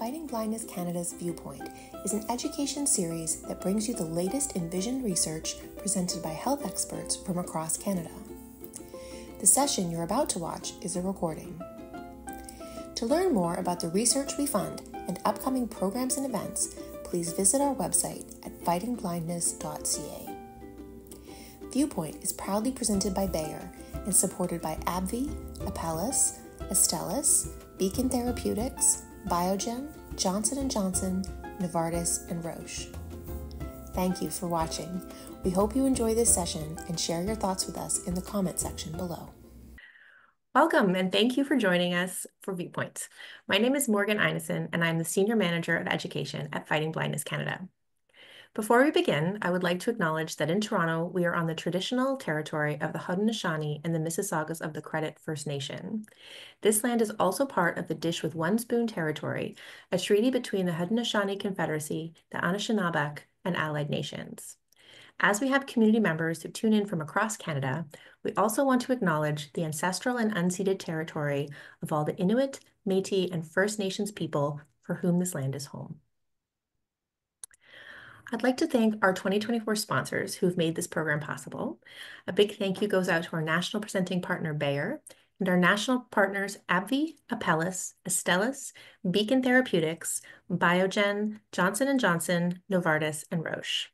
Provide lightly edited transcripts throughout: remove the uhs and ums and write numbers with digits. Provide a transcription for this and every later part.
Fighting Blindness Canada's Viewpoint is an education series that brings you the latest in vision research presented by health experts from across Canada. The session you're about to watch is a recording. To learn more about the research we fund and upcoming programs and events, please visit our website at fightingblindness.ca. Viewpoint is proudly presented by Bayer and supported by Abbvie, Apellis, Astellas, Beacon Therapeutics, Biogen, Johnson & Johnson, Novartis, and Roche. Thank you for watching. We hope you enjoy this session and share your thoughts with us in the comment section below. Welcome, and thank you for joining us for Viewpoint. My name is Morgan Ineson, and I'm the Senior Manager of Education at Fighting Blindness Canada. Before we begin, I would like to acknowledge that in Toronto, we are on the traditional territory of the Haudenosaunee and the Mississaugas of the Credit First Nation. This land is also part of the Dish with One Spoon territory, a treaty between the Haudenosaunee Confederacy, the Anishinaabe, and allied nations. As we have community members who tune in from across Canada, we also want to acknowledge the ancestral and unceded territory of all the Inuit, Métis, and First Nations people for whom this land is home. I'd like to thank our 2024 sponsors who have made this program possible. A big thank you goes out to our national presenting partner, Bayer, and our national partners, Abbvie, Apellis, Astellas, Beacon Therapeutics, Biogen, Johnson & Johnson, Novartis, and Roche.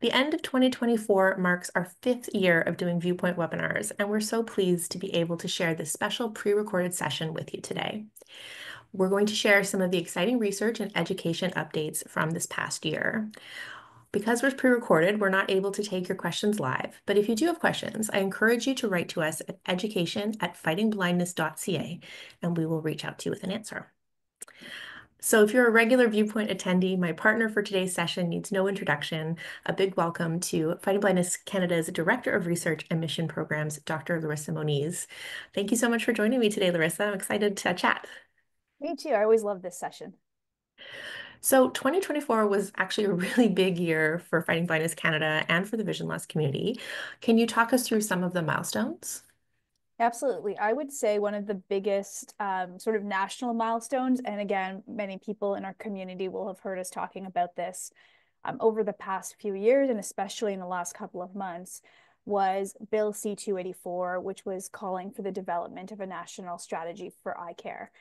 The end of 2024 marks our 5th year of doing Viewpoint webinars, and we're so pleased to be able to share this special pre-recorded session with you today. We're going to share some of the exciting research and education updates from this past year. Because we're pre-recorded, we're not able to take your questions live, but if you do have questions, I encourage you to write to us at education@fightingblindness.ca, and we will reach out to you with an answer. So if you're a regular Viewpoint attendee, my partner for today's session needs no introduction. A big welcome to Fighting Blindness Canada's Director of Research and Mission Programs, Dr. Larissa Moniz. Thank you so much for joining me today, Larissa. I'm excited to chat. Me too. I always love this session. So 2024 was actually a really big year for Fighting Blindness Canada and for the vision loss community. Can you talk us through some of the milestones? Absolutely. I would say one of the biggest sort of national milestones, and again, many people in our community will have heard us talking about this over the past few years, and especially in the last couple of months, was Bill C-284, which was calling for the development of a national strategy for eye care.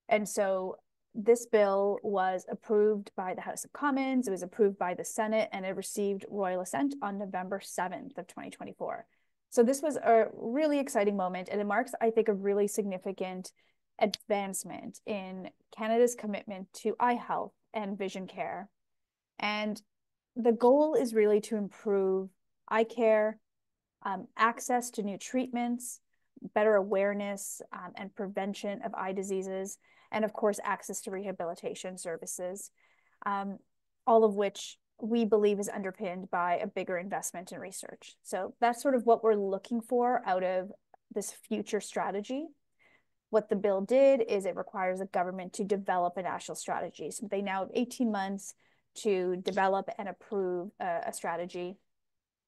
And so this bill was approved by the House of Commons, it was approved by the Senate, and it received royal assent on November 7th of 2024. So this was a really exciting moment, and it marks, I think, a really significant advancement in Canada's commitment to eye health and vision care. And the goal is really to improve eye care, access to new treatments, better awareness and prevention of eye diseases, and of course, access to rehabilitation services, all of which we believe is underpinned by a bigger investment in research. So that's sort of what we're looking for out of this future strategy. What the bill did is it requires the government to develop a national strategy. So they now have 18 months to develop and approve a strategy.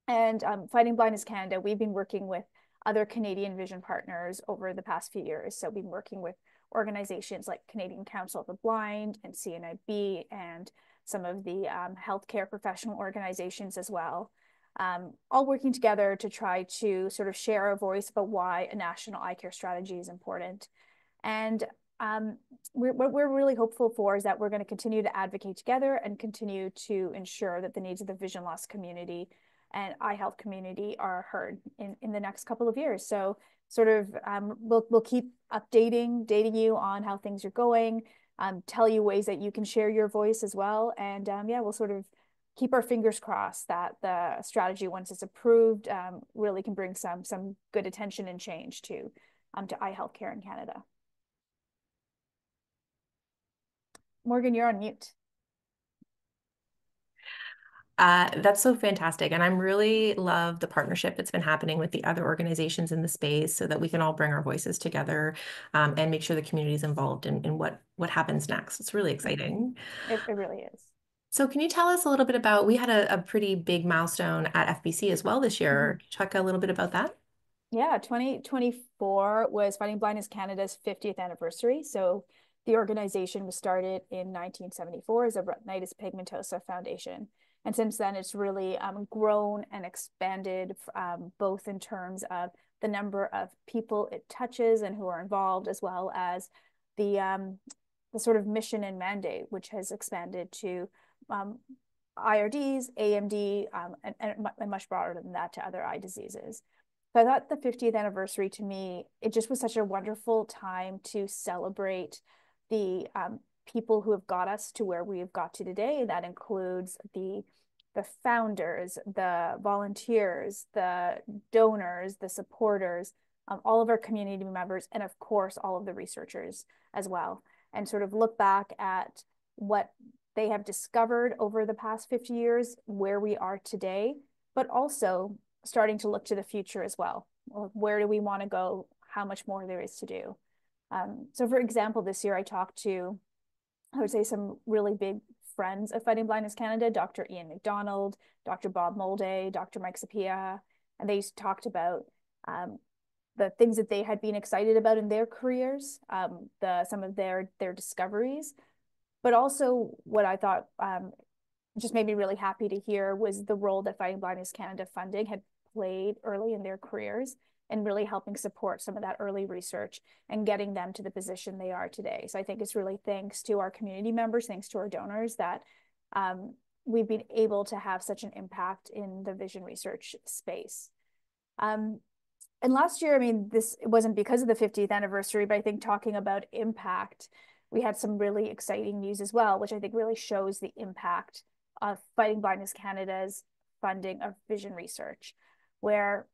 And Fighting Blindness Canada, we've been working with other Canadian vision partners over the past few years. So we've been working with organizations like Canadian Council of the Blind and CNIB and some of the healthcare professional organizations as well, all working together to try to sort of share our voice about why a national eye care strategy is important. And what we're really hopeful for is that we're going to continue to advocate together and continue to ensure that the needs of the vision loss community and eye health community are heard in the next couple of years. So sort of we'll keep dating you on how things are going, tell you ways that you can share your voice as well. And yeah, we'll sort of keep our fingers crossed that the strategy, once it's approved, really can bring some good attention and change to eye health care in Canada. Morgan, you're on mute. That's so fantastic. And I'm really love the partnership that's been happening with the other organizations in the space so that we can all bring our voices together and make sure the community is involved in what happens next. It's really exciting. It really is. So can you tell us a little bit about, we had a pretty big milestone at FBC as well this year. Can you talk a little bit about that? Yeah, 2024 was Fighting Blindness Canada's 50th anniversary. So The organization was started in 1974 as a Retinitis Pigmentosa Foundation. And since then, it's really grown and expanded, both in terms of the number of people it touches and who are involved, as well as the sort of mission and mandate, which has expanded to IRDs, AMD, and much broader than that to other eye diseases. So I thought the 50th anniversary, to me, it just was such a wonderful time to celebrate the people who have got us to where we have got to today. That includes the founders, the volunteers, the donors, the supporters, all of our community members, and of course, all of the researchers as well. And sort of look back at what they have discovered over the past 50 years, where we are today, but also starting to look to the future as well. Where do we want to go? How much more there is to do? So for example, this year I talked to, I would say, some really big friends of Fighting Blindness Canada, Dr. Ian McDonald, Dr. Bob Molday, Dr. Mike Sapia, and they talked about the things that they had been excited about in their careers, some of their discoveries, but also what I thought just made me really happy to hear was the role that Fighting Blindness Canada funding had played early in their careers and really helping support some of that early research and getting them to the position they are today. So I think it's really thanks to our community members, thanks to our donors, that we've been able to have such an impact in the vision research space. And last year, I mean, it wasn't because of the 50th anniversary, but I think talking about impact, we had some really exciting news as well, which I think really shows the impact of Fighting Blindness Canada's funding of vision research, where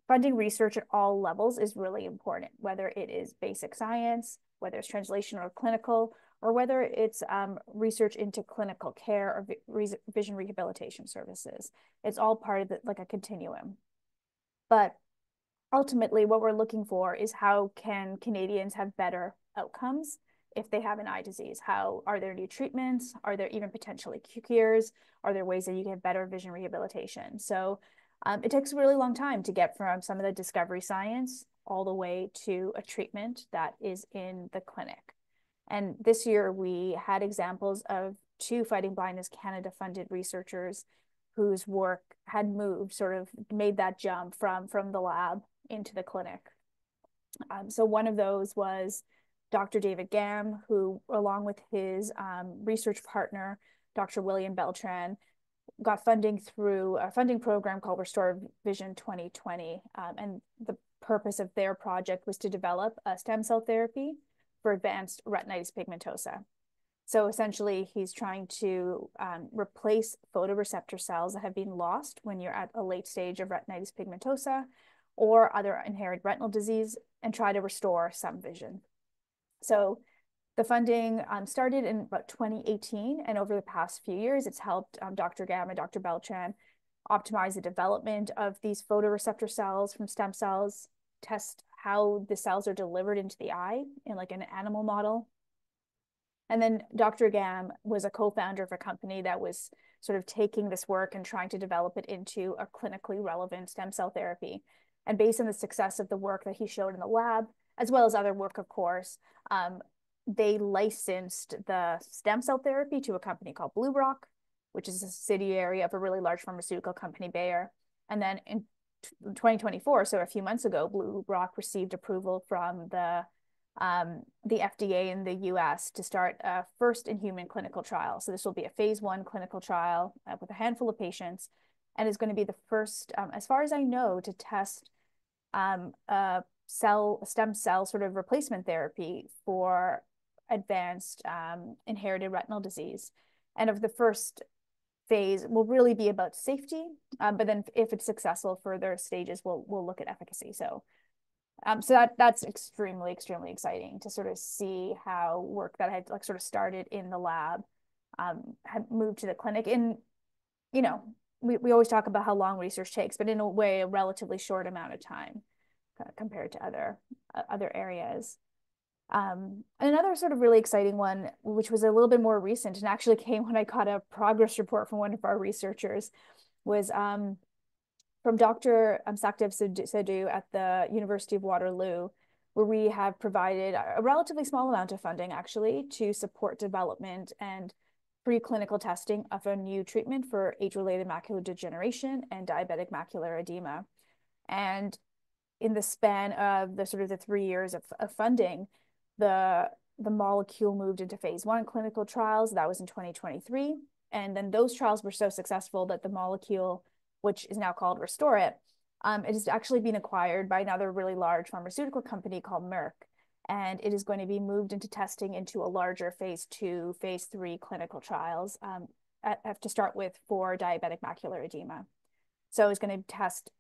funding research at all levels is really important, whether it is basic science, whether it's translational or clinical, or whether it's research into clinical care or vision rehabilitation services. It's all part of like a continuum. But ultimately, what we're looking for is how can Canadians have better outcomes if they have an eye disease? How are there new treatments? Are there even potentially cures? Are there ways that you can have better vision rehabilitation? So it takes a really long time to get from some of the discovery science all the way to a treatment that is in the clinic. And this year we had examples of 2 Fighting Blindness Canada funded researchers whose work had moved, sort of made that jump from the lab into the clinic. So one of those was Dr. David Gam, who, along with his research partner, Dr. William Beltran, got funding through a funding program called Restore Vision 2020. And the purpose of their project was to develop a stem cell therapy for advanced retinitis pigmentosa. So essentially, he's trying to replace photoreceptor cells that have been lost when you're at a late stage of retinitis pigmentosa or other inherited retinal disease and try to restore some vision. So the funding started in about 2018, and over the past few years, it's helped Dr. Gam and Dr. Beltran optimize the development of these photoreceptor cells from stem cells, test how the cells are delivered into the eye in like an animal model. And then Dr. Gam was a co-founder of a company that was sort of taking this work and trying to develop it into a clinically relevant stem cell therapy. And based on the success of the work that he showed in the lab, as well as other work, of course, they licensed the stem cell therapy to a company called Blue Rock, which is a subsidiary of a really large pharmaceutical company, Bayer. And then in 2024, so a few months ago, Blue Rock received approval from the FDA in the US to start a first-in-human clinical trial. So this will be a phase 1 clinical trial with a handful of patients, and is going to be the first, as far as I know, to test a stem cell sort of replacement therapy for advanced inherited retinal disease. And of the first phase will really be about safety, but then if it's successful, further stages we'll look at efficacy. So that's extremely exciting to sort of see how work that had like sort of started in the lab had moved to the clinic in, you know, we always talk about how long research takes, but in a way a relatively short amount of time compared to other areas. And another sort of really exciting one, which was a little bit more recent and actually came when I got a progress report from one of our researchers, was from Dr. Sakdev Sidhu at the University of Waterloo. where we have provided a relatively small amount of funding actually to support development and preclinical testing of a new treatment for age-related macular degeneration and diabetic macular edema. And in the span of the sort of the 3 years of funding, the molecule moved into phase 1 clinical trials. That was in 2023. And then those trials were so successful that the molecule, which is now called Restore It has actually been acquired by another really large pharmaceutical company called Merck. And it is going to be moved into testing into a larger phase 2, phase 3 clinical trials to start with for diabetic macular edema. So it's going to test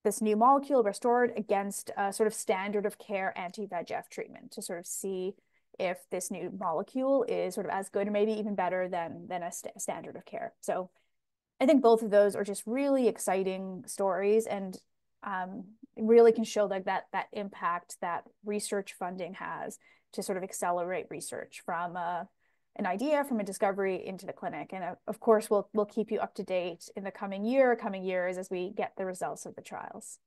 this new molecule restored against a sort of standard of care anti-VEGF treatment to sort of see if this new molecule is sort of as good or maybe even better than a standard of care. So I think both of those are just really exciting stories, and really can show like that impact that research funding has to sort of accelerate research from an idea, from a discovery into the clinic. And of course, we'll keep you up to date in the coming years as we get the results of the trials.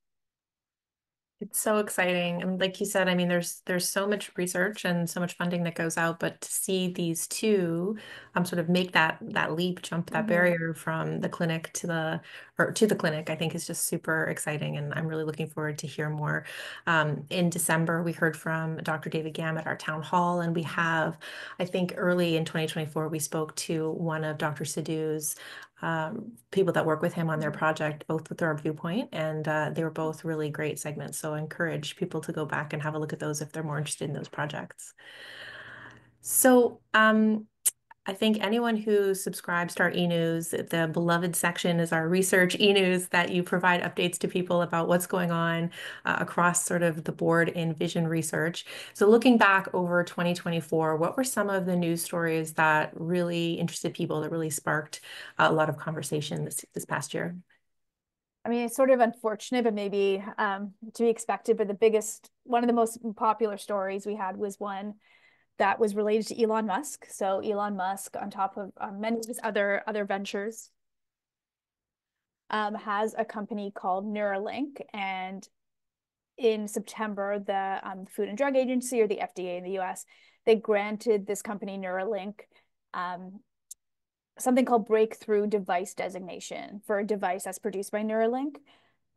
It's so exciting. And like you said, I mean, there's so much research and so much funding that goes out, but to see these two sort of make that leap, jump that barrier from the clinic to the clinic, I think is just super exciting. And I'm really looking forward to hear more. In December, we heard from Dr. David Gam at our town hall, and we have, I think early in 2024, we spoke to one of Dr. Sidhu's people that work with him on their project, both with their viewpoint, and they were both really great segments. So I encourage people to go back and have a look at those if they're more interested in those projects. So I think anyone who subscribes to our e-news, the beloved section is our research e-news that you provide updates to people about what's going on across sort of the board in vision research. So looking back over 2024, what were some of the news stories that really interested people, that really sparked a lot of conversation this past year? I mean, it's sort of unfortunate, but maybe to be expected. But one of the most popular stories we had was one that was related to Elon Musk. So Elon Musk, on top of many of his other ventures, has a company called Neuralink. And in September, the Food and Drug Agency, or the FDA in the US, they granted this company Neuralink something called breakthrough device designation for a device that's produced by Neuralink,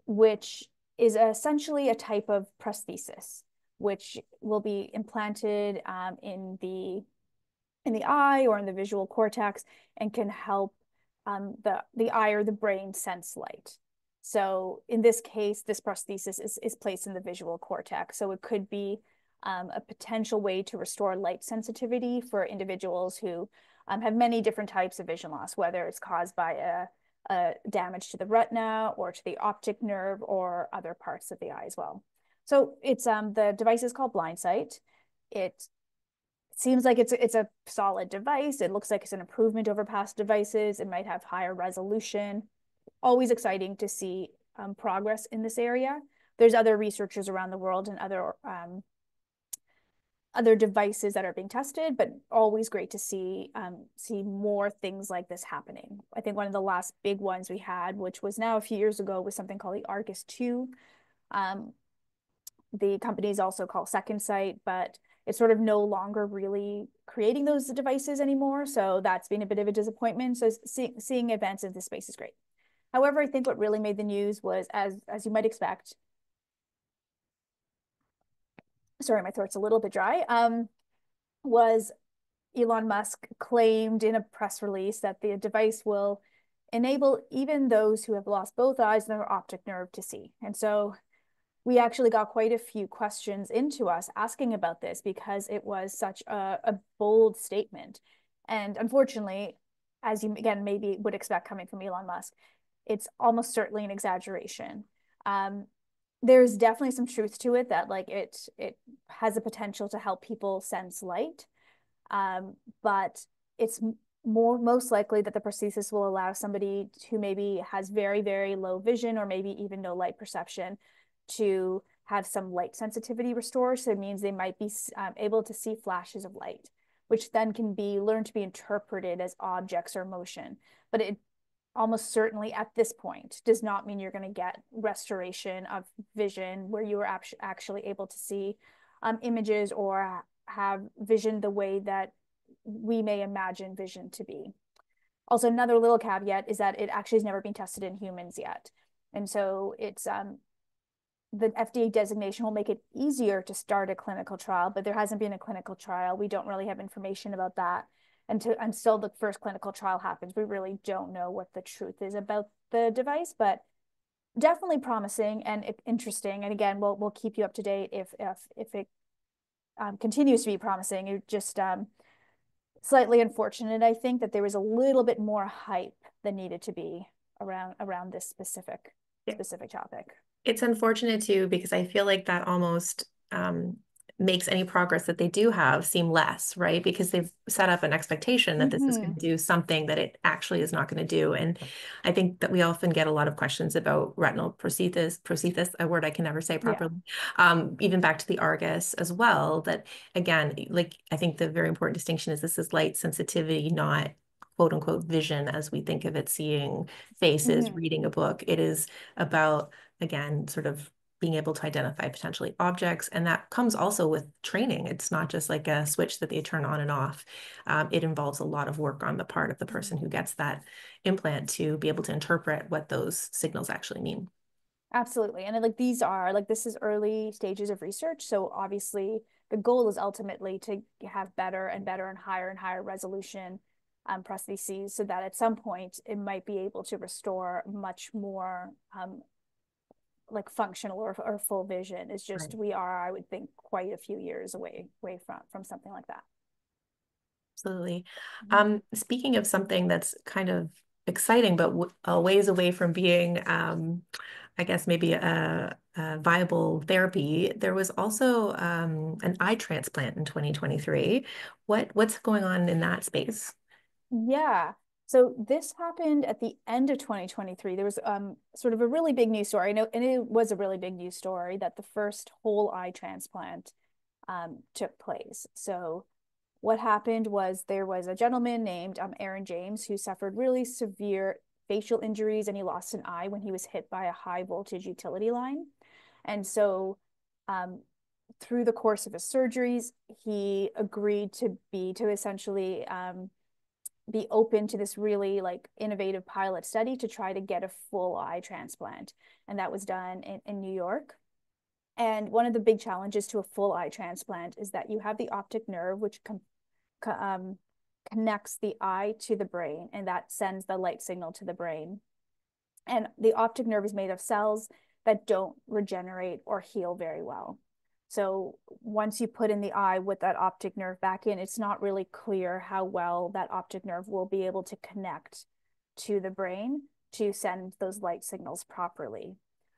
which is essentially a type of prosthesis, which will be implanted in the eye or in the visual cortex and can help the eye or the brain sense light. So in this case, this prosthesis is placed in the visual cortex. So it could be a potential way to restore light sensitivity for individuals who have many different types of vision loss, whether it's caused by a damage to the retina or to the optic nerve or other parts of the eye as well. So it's the device is called Blindsight. It seems like it's a solid device. It looks like it's an improvement over past devices. It might have higher resolution. Always exciting to see progress in this area. There's other researchers around the world and other devices that are being tested, but always great to see more things like this happening. I think one of the last big ones we had, which was now a few years ago, was something called the Argus 2. The company is also called Second Sight, but it's sort of no longer really creating those devices anymore. So that's been a bit of a disappointment. So seeing advances in this space is great. However, I think what really made the news was, as you might expect, sorry, my throat's a little bit dry, was Elon Musk claimed in a press release that the device will enable even those who have lost both eyes and their optic nerve to see. And so we actually got quite a few questions into us asking about this because it was such a bold statement. And unfortunately, as you again maybe would expect coming from Elon Musk, it's almost certainly an exaggeration. There's definitely some truth to it that like it has the potential to help people sense light, but it's most likely that the prosthesis will allow somebody who maybe has very, very low vision or maybe even no light perception to have some light sensitivity restored. So it means they might be able to see flashes of light, which then can be learned to be interpreted as objects or motion. But almost certainly at this point does not mean you're going to get restoration of vision where you are actually able to see images or have vision the way that we may imagine vision to be. Also, another little caveat is that it actually has never been tested in humans yet. And so it's the FDA designation will make it easier to start a clinical trial, but there hasn't been a clinical trial. We don't really have information about that. Until the first clinical trial happens, we really don't know what the truth is about the device, but definitely promising and interesting. And again, we'll keep you up to date if it continues to be promising. It just slightly unfortunate, I think, that there was a little bit more hype than needed to be around this specific topic. It's unfortunate too, because I feel like that almost makes any progress that they do have seem less, right? Because they've set up an expectation that this is going to do something that it actually is not going to do. And I think that we often get a lot of questions about retinal prosthesis, a word I can never say properly, even back to the Argus as well, that again, like, I think the very important distinction is this is light sensitivity, not quote unquote vision as we think of it, seeing faces, reading a book. It is about, again, sort of being able to identify potentially objects. And that comes also with training. It's not just like a switch that they turn on and off. It involves a lot of work on the part of the person who gets that implant to be able to interpret what those signals actually mean. Absolutely. And like this is early stages of research. So obviously the goal is ultimately to have better and better and higher resolution prostheses, so that at some point it might be able to restore much more like functional or full vision. It's just we are, I would think, quite a few years away from something like that. Absolutely. Speaking of something that's kind of exciting, but a ways away from being, I guess, maybe a viable therapy, there was also an eye transplant in 2023. What's going on in that space? Yeah. So this happened at the end of 2023. There was sort of a really big news story. And it was a really big news story that the first whole eye transplant took place. So what happened was there was a gentleman named Aaron James who suffered really severe facial injuries, and he lost an eye when he was hit by a high voltage utility line. And so through the course of his surgeries, he agreed to essentially be open to this really like innovative pilot study to try to get a full eye transplant. And that was done in New York. And one of the big challenges to a full eye transplant is that you have the optic nerve, which connects the eye to the brain, and that sends the light signal to the brain. And the optic nerve is made of cells that don't regenerate or heal very well. So once you put in the eye with that optic nerve back in, it's not really clear how well that optic nerve will be able to connect to the brain to send those light signals properly.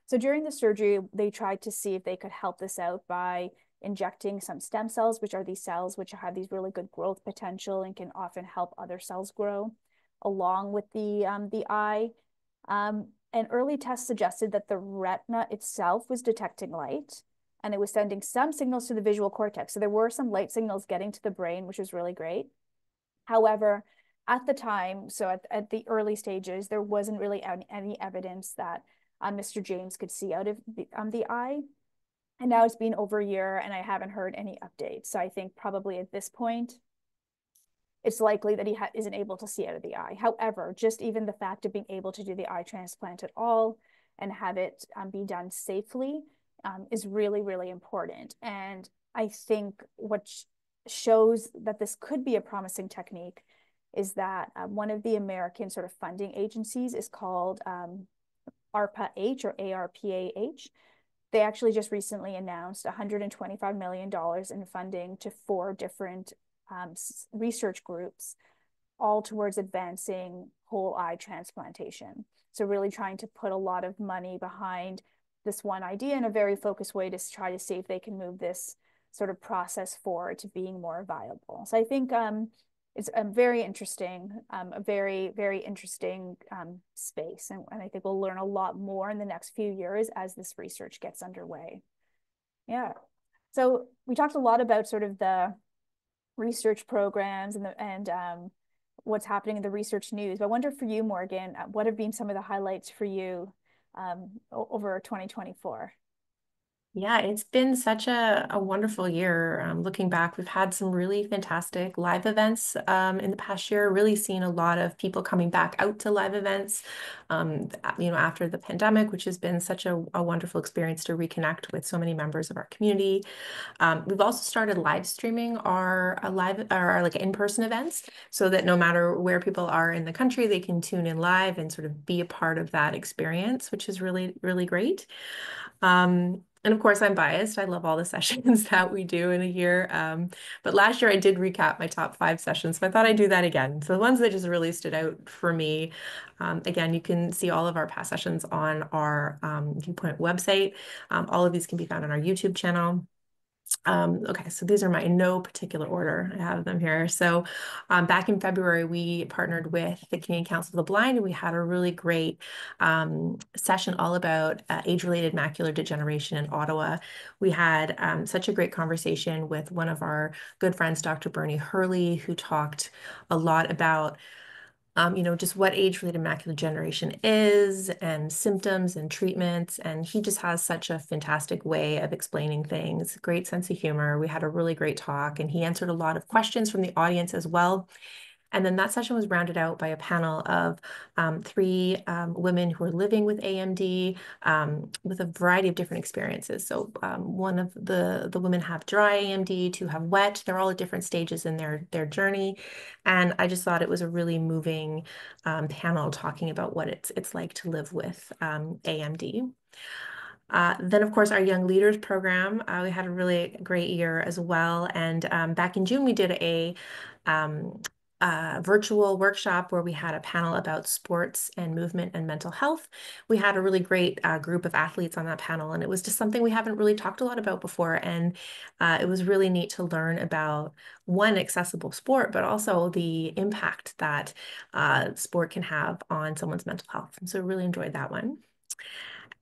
So during the surgery, they tried to see if they could help this out by injecting some stem cells, which are these cells which have these really good growth potential and can often help other cells grow, along with the eye. And early tests suggested that the retina itself was detecting light, and it was sending some signals to the visual cortex. So there were some light signals getting to the brain, which was really great. However, at the time, so at the early stages, there wasn't really any evidence that Mr. James could see out of the eye. And now it's been over a year and I haven't heard any updates. So I think probably at this point, it's likely that he isn't able to see out of the eye. However, just even the fact of being able to do the eye transplant at all and have it be done safely is really, really important. And I think what shows that this could be a promising technique is that one of the American sort of funding agencies is called ARPA-H or ARPA-H. They actually just recently announced $125 million in funding to 4 different research groups, all towards advancing whole eye transplantation. So really trying to put a lot of money behind this one idea in a very focused way to try to see if they can move this sort of process forward to being more viable. So I think it's a very interesting, a very, very interesting space. And I think we'll learn a lot more in the next few years as this research gets underway. Yeah. So we talked a lot about sort of the research programs and what's happening in the research news. But I wonder for you, Morgan, what have been some of the highlights for you over 2024? Yeah, it's been such a wonderful year. Looking back, we've had some really fantastic live events in the past year, really seen a lot of people coming back out to live events, after the pandemic, which has been such a wonderful experience to reconnect with so many members of our community. We've also started live streaming our like in-person events so that no matter where people are in the country, they can tune in live and sort of be a part of that experience, which is really, really great. And of course, I'm biased. I love all the sessions that we do in a year. But last year I did recap my top 5 sessions, so I thought I'd do that again. So the ones that just really stood out for me, again, you can see all of our past sessions on our Viewpoint website. All of these can be found on our YouTube channel. Okay, so these are in no particular order. I have them here. So back in February, we partnered with the Canadian Council of the Blind, and we had a really great session all about age-related macular degeneration in Ottawa. We had such a great conversation with one of our good friends, Dr. Bernie Hurley, who talked a lot about just what age-related macular degeneration is and symptoms and treatments. And he just has such a fantastic way of explaining things, great sense of humor. We had a really great talk, and he answered a lot of questions from the audience as well. And then that session was rounded out by a panel of 3 women who are living with AMD with a variety of different experiences. So one of the women have dry AMD, 2 have wet. They're all at different stages in their journey. And I just thought it was a really moving panel talking about what it's like to live with AMD. Then, of course, our Young Leaders program, we had a really great year as well. And back in June, we did a virtual workshop where we had a panel about sports and movement and mental health. We had a really great group of athletes on that panel, and it was just something we haven't really talked a lot about before. And it was really neat to learn about, one, accessible sport, but also the impact that sport can have on someone's mental health. And so I really enjoyed that one.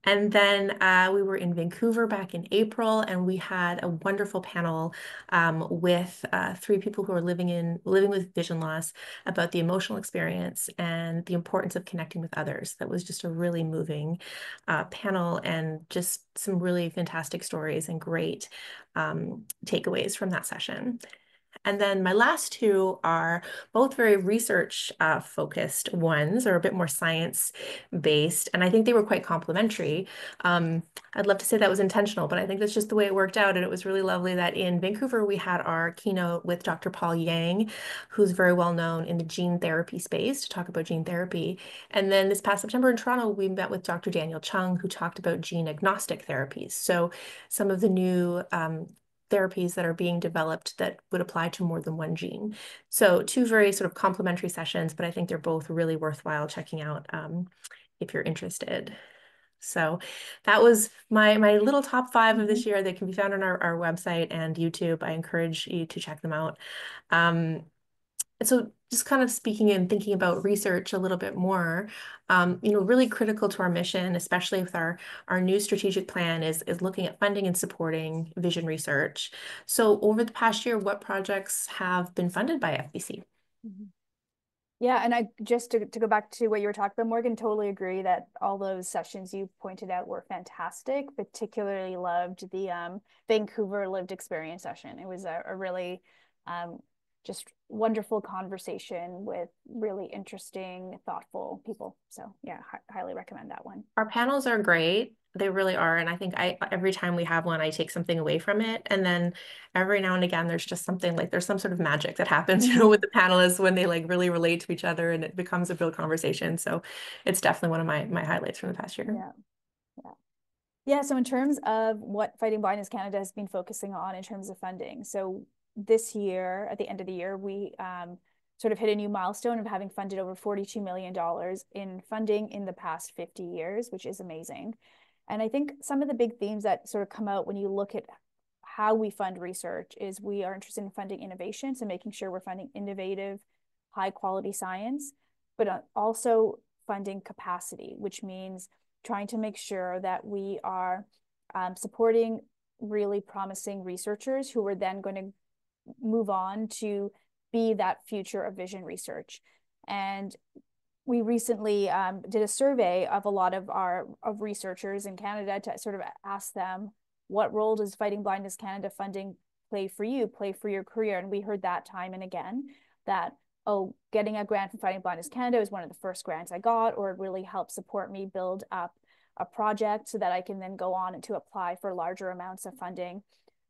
And then we were in Vancouver back in April, and we had a wonderful panel with 3 people who are living with vision loss about the emotional experience and the importance of connecting with others. That was just a really moving panel, and just some really fantastic stories and great takeaways from that session. And then my last 2 are both very research focused ones, or a bit more science based. And I think they were quite complementary. I'd love to say that was intentional, but I think that's just the way it worked out. And it was really lovely that in Vancouver, we had our keynote with Dr. Paul Yang, who's very well known in the gene therapy space, to talk about gene therapy. And then this past September in Toronto, we met with Dr. Daniel Chung, who talked about gene agnostic therapies. So some of the new therapies that are being developed that would apply to more than one gene. So 2 very sort of complementary sessions, but I think they're both really worthwhile checking out if you're interested. So that was my little top 5 of this year. They can be found on our website and YouTube. I encourage you to check them out. So just kind of speaking and thinking about research a little bit more, really critical to our mission, especially with our new strategic plan, is looking at funding and supporting vision research. So over the past year, what projects have been funded by FBC? Yeah, and I just to go back to what you were talking about, Morgan, totally agree that all those sessions you pointed out were fantastic. Particularly loved the Vancouver lived experience session. It was a really just wonderful conversation with really interesting, thoughtful people. So yeah, highly recommend that one. Our panels are great. They really are. And I think every time we have one, I take something away from it. And then every now and again, there's just something like, there's some sort of magic that happens, with the panelists when they like really relate to each other, and it becomes a real conversation. So it's definitely one of my highlights from the past year. Yeah. So in terms of what Fighting Blindness Canada has been focusing on in terms of funding, so this year, at the end of the year, we sort of hit a new milestone of having funded over $42 million in funding in the past 50 years, which is amazing. And I think some of the big themes that sort of come out when you look at how we fund research is we are interested in funding innovation, so making sure we're funding innovative, high quality science, but also funding capacity, which means trying to make sure that we are supporting really promising researchers who are then going to move on to be that future of vision research. And we recently did a survey of a lot of researchers in Canada to sort of ask them, what role does Fighting Blindness Canada funding play for you, play for your career? And we heard that time and again, that, oh, getting a grant from Fighting Blindness Canada was one of the first grants I got, or it really helped support me build up a project so that I can then go on to apply for larger amounts of funding.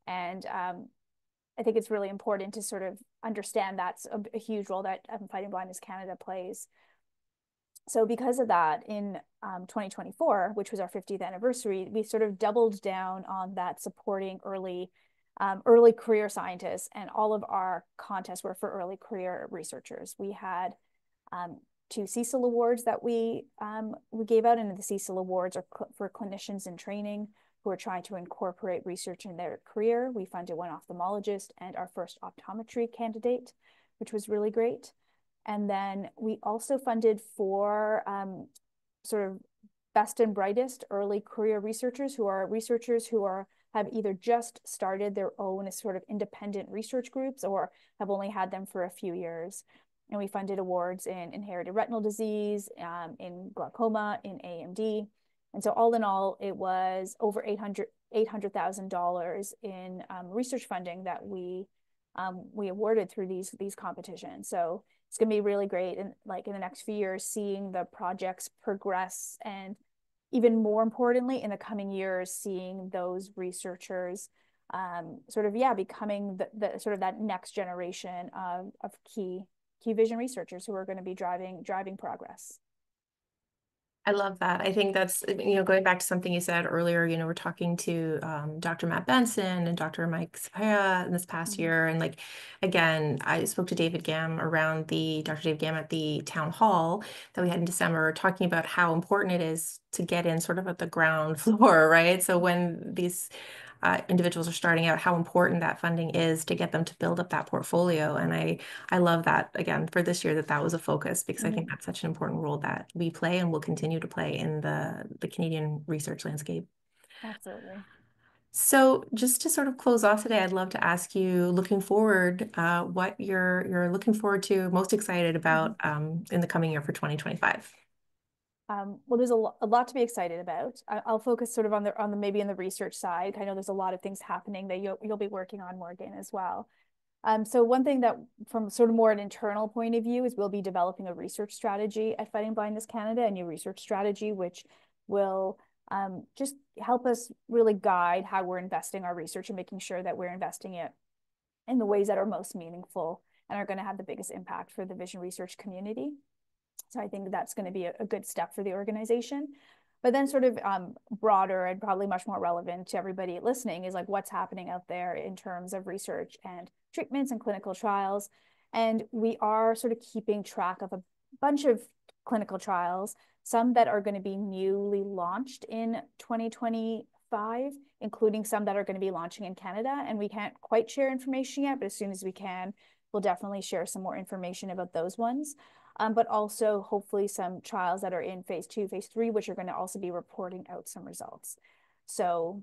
And I think it's really important to sort of understand that's a huge role that Fighting Blindness Canada plays. So because of that, in 2024, which was our 50th anniversary, we sort of doubled down on that, supporting early career scientists, and all of our contests were for early career researchers. We had 2 Cecil Awards that we gave out, and the Cecil Awards are for clinicians in training who are trying to incorporate research in their career. We funded one ophthalmologist and our first optometry candidate, which was really great. And then we also funded 4 sort of best and brightest early career researchers who have either just started their own sort of independent research groups or have only had them for a few years. And we funded awards in inherited retinal disease, in glaucoma, in AMD. And so all in all, it was over $800,000 in research funding that we awarded through these competitions. So it's going to be really great, and like in the next few years, seeing the projects progress, and even more importantly, in the coming years, seeing those researchers sort of becoming the sort of that next generation of key vision researchers who are going to be driving progress. I love that. I think that's, going back to something you said earlier, we're talking to Dr. Matt Benson and Dr. Mike Sapaya in this past year. And again, I spoke to Dr. David Gam at the town hall that we had in December, talking about how important it is to get in sort of at the ground floor, right? So when these individuals are starting out, how important that funding is to get them to build up that portfolio. And I love that, again, for this year, that was a focus, because I think that's such an important role that we play and will continue to play in the Canadian research landscape. Absolutely. So just to sort of close off today, I'd love to ask you, looking forward, what you're looking forward to, most excited about in the coming year for 2025. Well, there's a lot to be excited about. I'll focus sort of on the maybe in the research side. I know there's a lot of things happening that you'll be working on, Morgan, as well. So one thing that, from sort of more an internal point of view, is we'll be developing a research strategy at Fighting Blindness Canada, a new research strategy, which will just help us really guide how we're investing our research and making sure that we're investing it in the ways that are most meaningful and are going to have the biggest impact for the vision research community. So I think that's going to be a good step for the organization. But then sort of broader and probably much more relevant to everybody listening is like what's happening out there in terms of research and treatments and clinical trials. And we are sort of keeping track of a bunch of clinical trials, some that are going to be newly launched in 2025, including some that are going to be launching in Canada. And we can't quite share information yet, but as soon as we can, we'll definitely share some more information about those ones. But also hopefully some trials that are in phase 2, phase 3, which are going to also be reporting out some results. So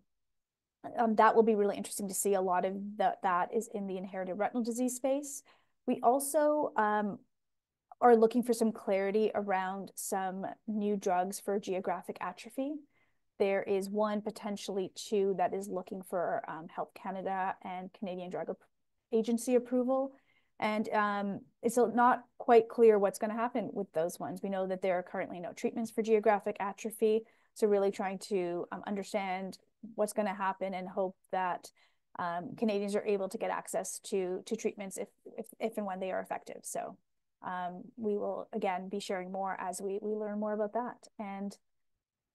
that will be really interesting to see. A lot of that is in the inherited retinal disease space. We also are looking for some clarity around some new drugs for geographic atrophy. There is one, potentially 2, that is looking for Health Canada and Canadian Drug Agency approval. And it's not quite clear what's going to happen with those ones. We know that there are currently no treatments for geographic atrophy. So really trying to understand what's going to happen and hope that Canadians are able to get access to treatments if and when they are effective. So we will, again, be sharing more as we learn more about that. And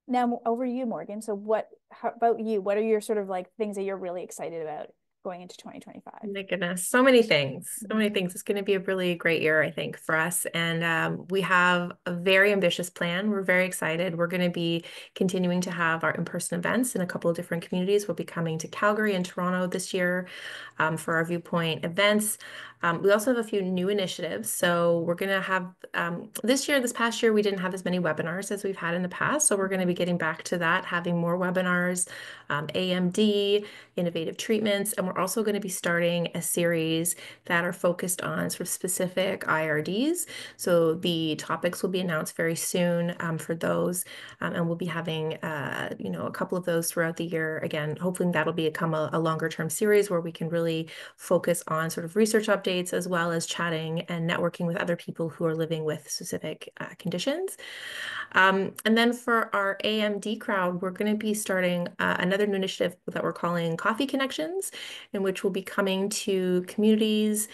now over to you, Morgan. So how about you? What are your sort of like things that you're really excited about going into 2025? My goodness, so many things. It's going to be a really great year, I think, for us. And we have a very ambitious plan. We're very excited. We're going to be continuing to have our in-person events in a couple of different communities. We'll be coming to Calgary and Toronto this year for our Viewpoint events. We also have a few new initiatives. So we're going to have this past year, we didn't have as many webinars as we've had in the past. So we're going to be getting back to that, having more webinars, AMD, innovative treatments. And we're also going to be starting a series that are focused on sort of specific IRDs. So the topics will be announced very soon for those, and we'll be having a couple of those throughout the year. Again, hopefully that'll become a longer term series where we can really focus on sort of research updates as well as chatting and networking with other people who are living with specific conditions. And then for our AMD crowd, we're going to be starting another new initiative that we're calling Coffee Connections, in which we'll be coming to communities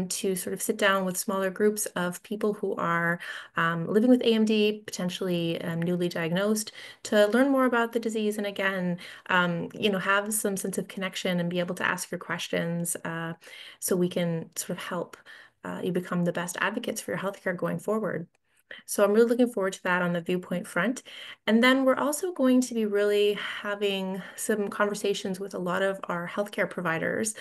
to sort of sit down with smaller groups of people who are living with AMD, potentially newly diagnosed, to learn more about the disease and again, have some sense of connection and be able to ask your questions so we can sort of help you become the best advocates for your healthcare going forward. So I'm really looking forward to that on the Viewpoint front. And then we're also going to be really having some conversations with a lot of our healthcare providers,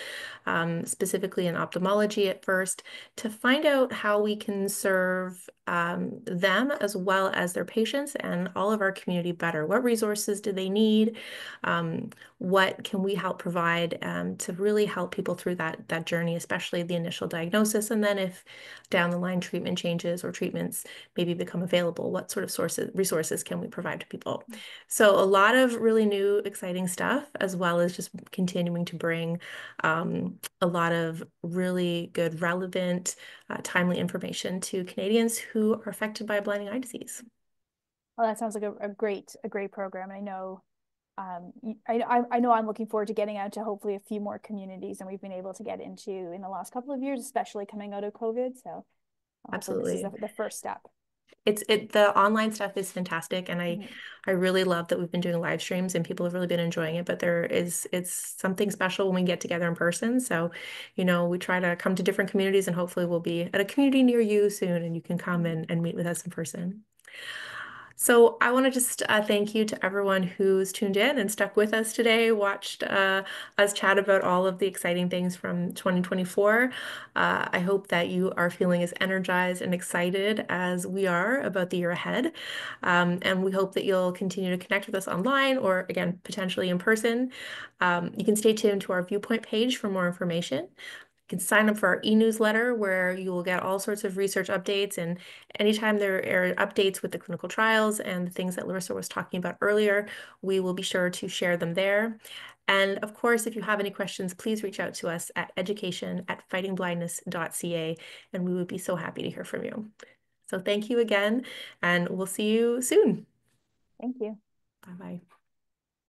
specifically in ophthalmology at first, to find out how we can serve them as well as their patients and all of our community better. What resources do they need? What can we help provide to really help people through that journey, especially the initial diagnosis, and then if down the line treatment changes or treatments maybe become available, what sort of resources can we provide to people? So a lot of really new, exciting stuff, as well as just continuing to bring a lot of really good, relevant, timely information to Canadians who are affected by blinding eye disease. Well, that sounds like a great program. And I know I know I'm looking forward to getting out to hopefully a few more communities than we've been able to get into in the last couple of years, especially coming out of COVID. So hopefully this is the first step. The online stuff is fantastic, and I really love that we've been doing live streams and people have really been enjoying it, but it's something special when we get together in person. So, we try to come to different communities and hopefully we'll be at a community near you soon and you can come and meet with us in person. So I want to just thank you to everyone who's tuned in and stuck with us today, watched us chat about all of the exciting things from 2024. I hope that you are feeling as energized and excited as we are about the year ahead. And we hope that you'll continue to connect with us online or, again, potentially in person. You can stay tuned to our Viewpoint page for more information. You can sign up for our e-newsletter where you will get all sorts of research updates, and anytime there are updates with the clinical trials and the things that Larissa was talking about earlier, we will be sure to share them there. And of course, if you have any questions, please reach out to us at education@fightingblindness.ca, and we would be so happy to hear from you. So thank you again, and we'll see you soon. Thank you. Bye-bye.